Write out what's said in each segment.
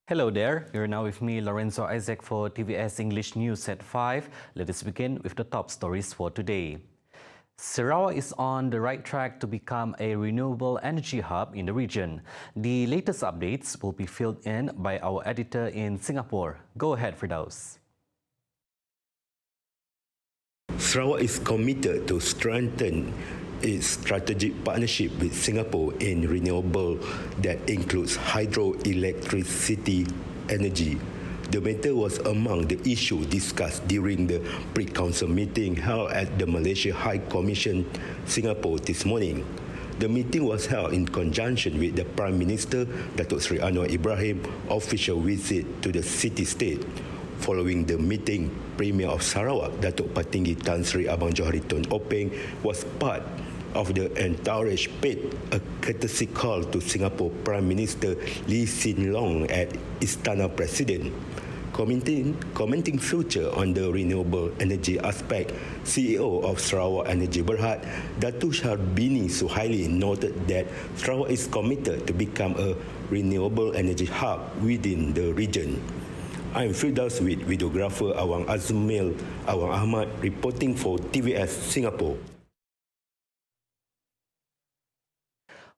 Hello there, you're now with me, Lorenzo Isaac, for TVS English News at 5. Let us begin with the top stories for today. Sarawak is on the right track to become a renewable energy hub in the region. The latest updates will be filled in by our editor in Singapore. Go ahead, Firdaus. Sarawak is committed to strengthen its strategic partnership with Singapore in renewable that includes hydroelectricity energy. The matter was among the issues discussed during the pre-council meeting held at the Malaysia High Commission, Singapore this morning. The meeting was held in conjunction with the Prime Minister, Datuk Seri Anwar Ibrahim, official visit to the city-state. Following the meeting, Premier of Sarawak, Datuk Patinggi Tan Sri Abang Johari Tun Openg, was part of the entourage paid a courtesy call to Singapore Prime Minister Lee Hsien Loong at Istana Presiden. Commenting future on the renewable energy aspect, CEO of Sarawak Energy Berhad, Datuk Syarbini Suhaili, noted that Sarawak is committed to become a renewable energy hub within the region. I'm Firdaus with videographer Awang Azumil Awang Ahmad reporting for TVS Singapore.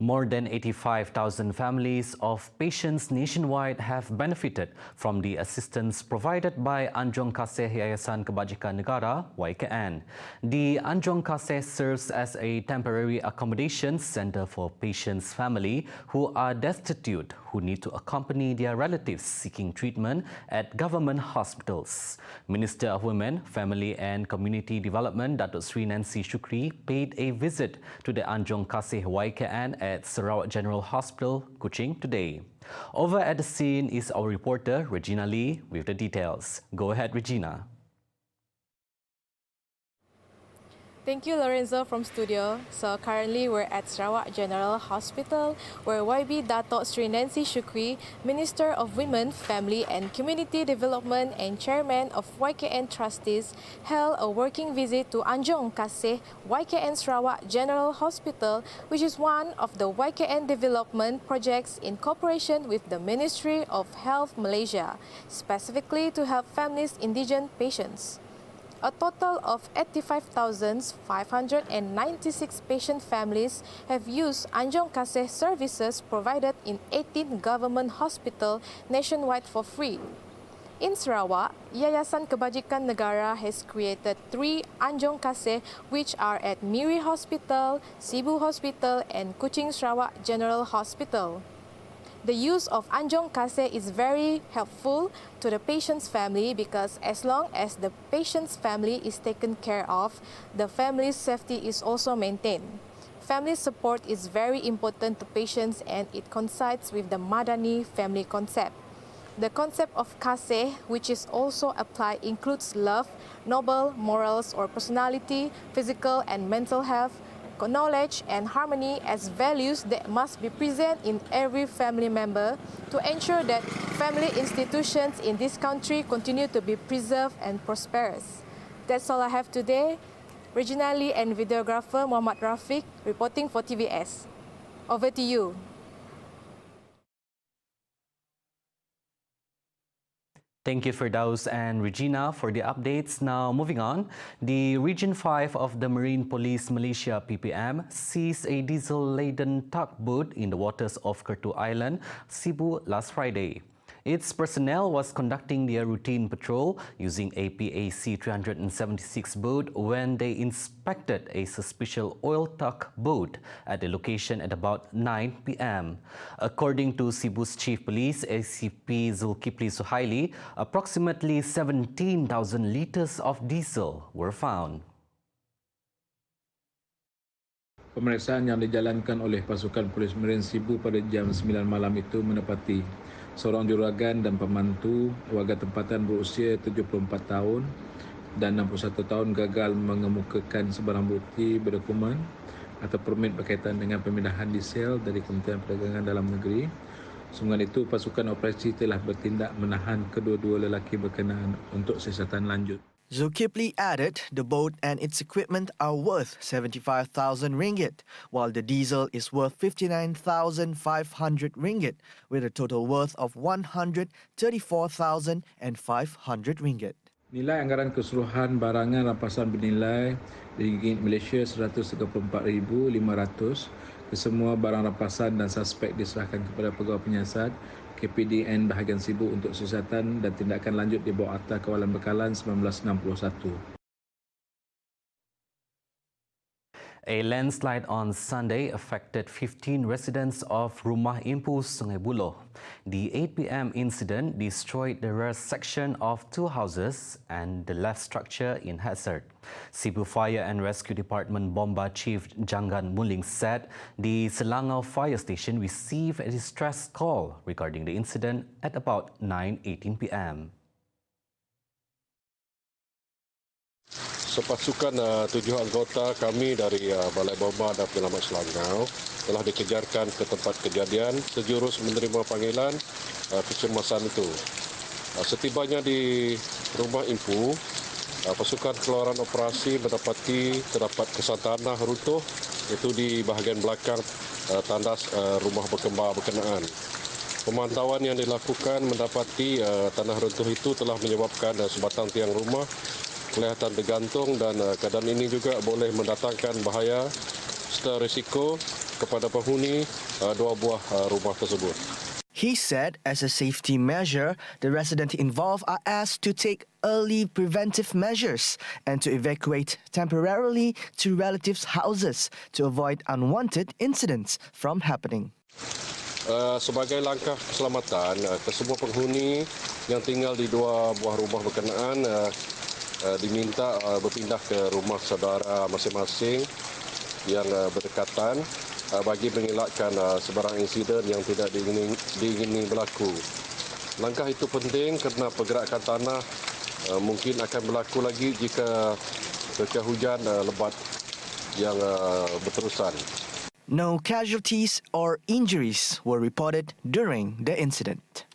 More than 85,000 families of patients nationwide have benefited from the assistance provided by Anjong Kasih Yayasan Kebajikan Negara (YKN). The Anjong Kasih serves as a temporary accommodation center for patients' family who are destitute, who need to accompany their relatives seeking treatment at government hospitals. Minister of Women, Family and Community Development, Datuk Sri Nancy Shukri, paid a visit to the Anjong Kasih YKN at Sarawak General Hospital, Kuching today. Over at the scene is our reporter, Regina Lee, with the details. Go ahead, Regina. Thank you, Lorenzo, from studio. So currently we're at Sarawak General Hospital, where YB Datuk Sri Nancy Shukri, Minister of Women, Family and Community Development and Chairman of YKN Trustees, held a working visit to Anjong Kasih YKN Sarawak General Hospital, which is one of the YKN development projects in cooperation with the Ministry of Health Malaysia, specifically to help families indigent patients. A total of 85,596 patient families have used Anjong Kasih services provided in 18 government hospitals nationwide for free. In Sarawak, Yayasan Kebajikan Negara has created 3 Anjong Kasih, which are at Miri Hospital, Sibu Hospital and Kuching Sarawak General Hospital. The use of Anjong Kasih is very helpful to the patient's family because as long as the patient's family is taken care of, the family's safety is also maintained. Family support is very important to patients and it coincides with the Madani family concept. The concept of Kasih, which is also applied, includes love, noble morals or personality, physical and mental health, knowledge and harmony as values that must be present in every family member to ensure that family institutions in this country continue to be preserved and prosperous. That's all I have today. Regina Lee and videographer Muhammad Rafiq reporting for TVS. Over to you. Thank you, Firdaus and Regina, for the updates. Now, moving on, the Region 5 of the Marine Police Malaysia (PPM) seized a diesel-laden tugboat in the waters of Kertu Island, Sibu, last Friday. Its personnel was conducting their routine patrol using a PAC 376 boat when they inspected a suspicious oil tugboat at the location at about 9 p.m. According to Sibu's Chief Police, ACP Zulkifli Suhaili, approximately 17,000 liters of diesel were found. Pemeriksaan yang dijalankan oleh pasukan Polis Marine Sibu pada jam 9 malam itu mendapati seorang juragan dan pembantu warga tempatan berusia 74 tahun dan 61 tahun gagal mengemukakan sebarang bukti berdokumen atau permit berkaitan dengan pemindahan diesel dari Kementerian Perdagangan Dalam Negeri. Sehingga itu, pasukan operasi telah bertindak menahan kedua-dua lelaki berkenaan untuk siasatan lanjut. Zulkifli added the boat and its equipment are worth 75,000 ringgit, while the diesel is worth 59,500 ringgit, with a total worth of 134,500 ringgit. Nilai anggaran keseluruhan barangan rampasan bernilai ringgit Malaysia 134,500. Kesemua barang rampasan dan suspek diserahkan kepada Pegawai Penyiasat KPDN bahagian sibuk untuk siasatan dan tindakan lanjut di bawah Akta Kawalan Bekalan 1961. A landslide on Sunday affected 15 residents of Rumah Impus, Sungai Buloh. The 8 p.m. incident destroyed the rear section of 2 houses and the left structure in hazard. Sibu Fire and Rescue Department Bomba Chief Jangan Muling said the Selangor Fire Station received a distress call regarding the incident at about 9:18 p.m. Sepasukan 7 anggota kami dari Balai Bomba dan Penyelamat Selangor telah dikejarkan ke tempat kejadian sejurus menerima panggilan kecemasan itu. Setibanya di Rumah Impu, pasukan keluaran operasi mendapati terdapat kesan tanah runtuh itu di bahagian belakang tandas rumah berkembar berkenaan. Pemantauan yang dilakukan mendapati tanah runtuh itu telah menyebabkan sebatang tiang rumah kelihatan tergantung dan keadaan ini juga boleh mendatangkan bahaya serta risiko kepada penghuni 2 buah rumah tersebut. He said as a safety measure, the residents involved are asked to take early preventive measures and to evacuate temporarily to relatives' houses to avoid unwanted incidents from happening. Sebagai langkah keselamatan, kesemua penghuni yang tinggal di 2 buah rumah berkenaan diminta berpindah ke rumah saudara masing-masing yang berdekatan bagi mengelakkan sebarang insiden yang tidak diingini berlaku. Langkah itu penting kerana pergerakan tanah mungkin akan berlaku lagi jika curah hujan lebat yang berterusan. No casualties or injuries were reported during the incident.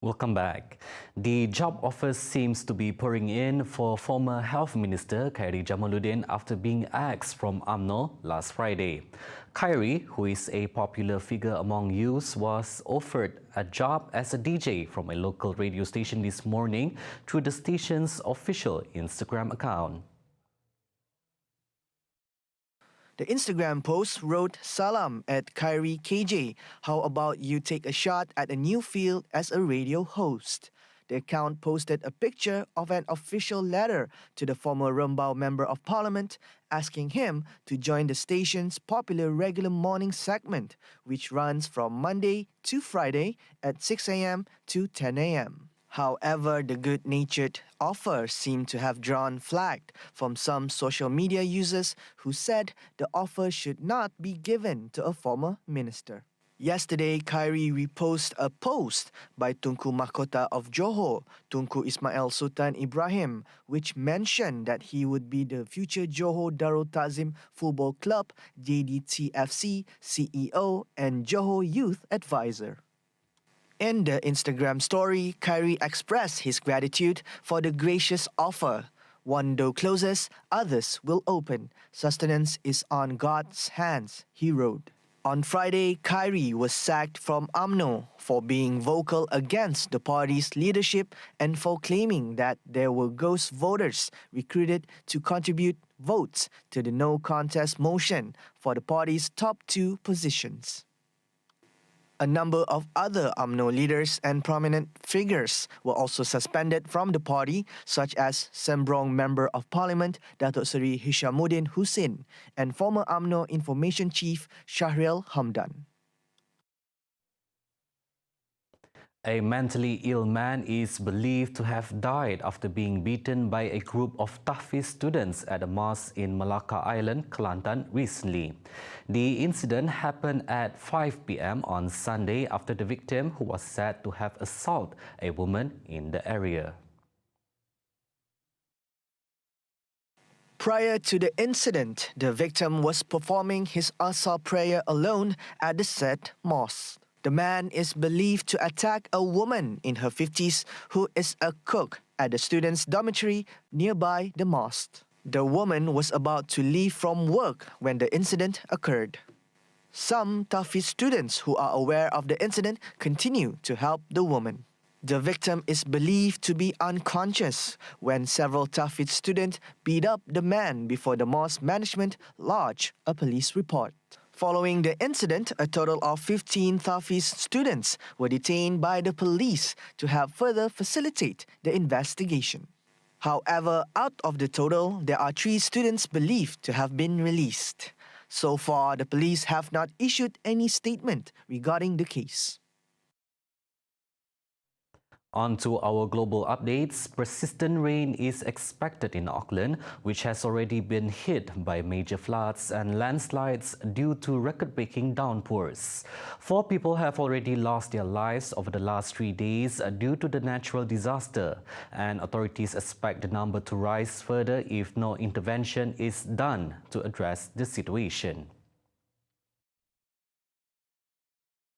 Welcome back. The job offers seems to be pouring in for former Health Minister Khairi Jamaluddin after being axed from UMNO last Friday. Khairi, who is a popular figure among youths, was offered a job as a DJ from a local radio station this morning through the station's official Instagram account. The Instagram post wrote, "Salam at Khairi KJ. How about you take a shot at a new field as a radio host?" The account posted a picture of an official letter to the former Rembau Member of Parliament asking him to join the station's popular regular morning segment, which runs from Monday to Friday at 6 a.m. to 10 a.m. However, the good-natured offer seemed to have drawn flag from some social media users who said the offer should not be given to a former minister. Yesterday, Khairi reposted a post by Tunku Mahkota of Johor, Tunku Ismail Sultan Ibrahim, which mentioned that he would be the future Johor Darul Ta'zim Football Club JDTFC CEO and Johor Youth Advisor. In the Instagram story, Khairi expressed his gratitude for the gracious offer. One door closes, others will open. Sustenance is on God's hands, he wrote. On Friday, Khairi was sacked from UMNO for being vocal against the party's leadership and for claiming that there were ghost voters recruited to contribute votes to the no contest motion for the party's top two positions. A number of other UMNO leaders and prominent figures were also suspended from the party, such as Sembrong Member of Parliament Datuk Seri Hishamuddin Hussein and former UMNO Information Chief Shahrial Hamdan. A mentally ill man is believed to have died after being beaten by a group of Tahfiz students at a mosque in Malacca Island, Kelantan recently. The incident happened at 5 p.m. on Sunday after the victim, who was said to have assaulted a woman in the area. Prior to the incident, the victim was performing his Asar prayer alone at the said mosque. The man is believed to attack a woman in her 50s who is a cook at the students' dormitory nearby the mosque. The woman was about to leave from work when the incident occurred. Some Tahfiz students who are aware of the incident continue to help the woman. The victim is believed to be unconscious when several Tahfiz students beat up the man before the mosque management lodged a police report. Following the incident, a total of 15 Tahfiz students were detained by the police to help further facilitate the investigation. However, out of the total, there are 3 students believed to have been released. So far, the police have not issued any statement regarding the case. On to our global updates. Persistent rain is expected in Auckland, which has already been hit by major floods and landslides due to record-breaking downpours. 4 people have already lost their lives over the last 3 days due to the natural disaster, and authorities expect the number to rise further if no intervention is done to address the situation.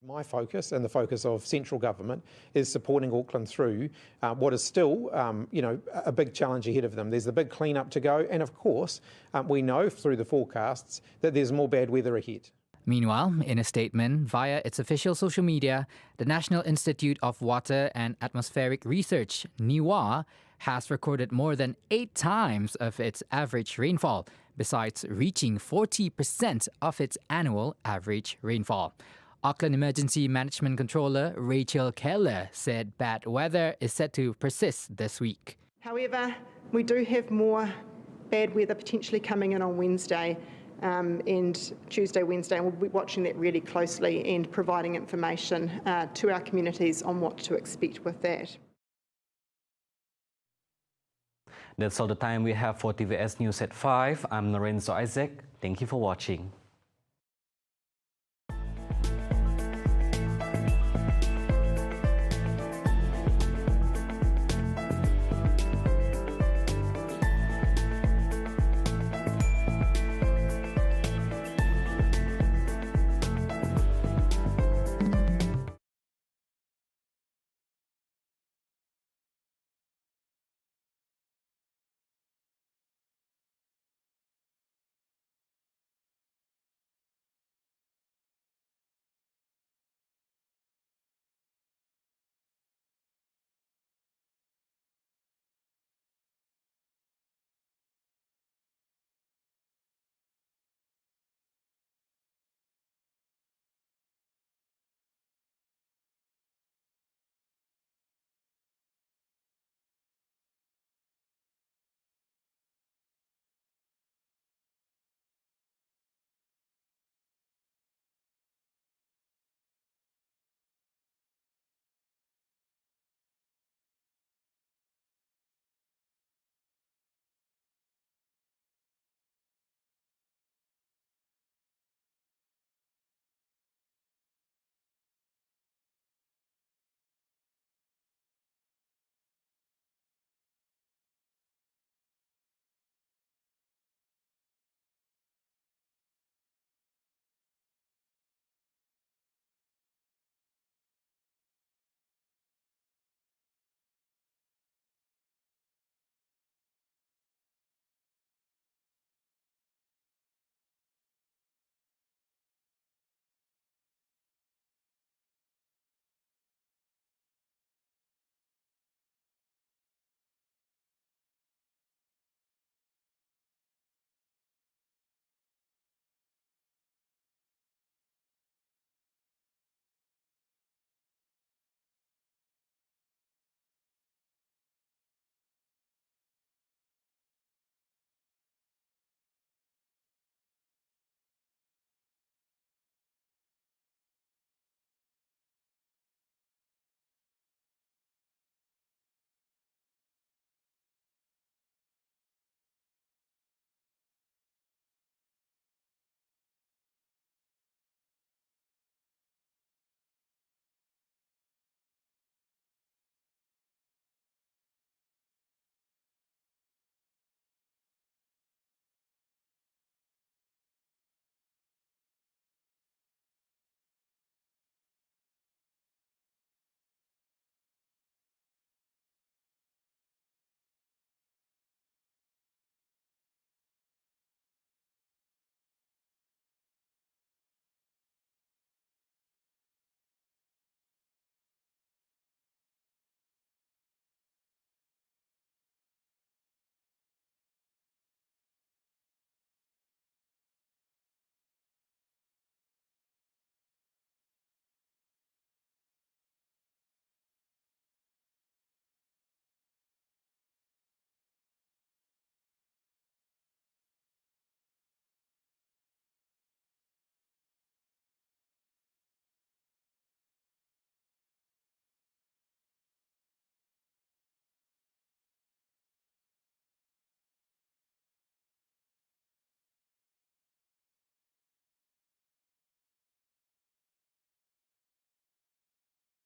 My focus and the focus of central government is supporting Auckland through what is still, a big challenge ahead of them. There's a big clean-up to go, and of course, we know through the forecasts that there's more bad weather ahead. Meanwhile, in a statement via its official social media, the National Institute of Water and Atmospheric Research, NIWA, has recorded more than 8 times of its average rainfall, besides reaching 40% of its annual average rainfall. Auckland Emergency Management Controller Rachel Keller said bad weather is set to persist this week. However, we do have more bad weather potentially coming in on Wednesday and Tuesday, Wednesday, and we'll be watching that really closely and providing information to our communities on what to expect with that. That's all the time we have for TVS News at 5. I'm Lorenzo Isaac. Thank you for watching.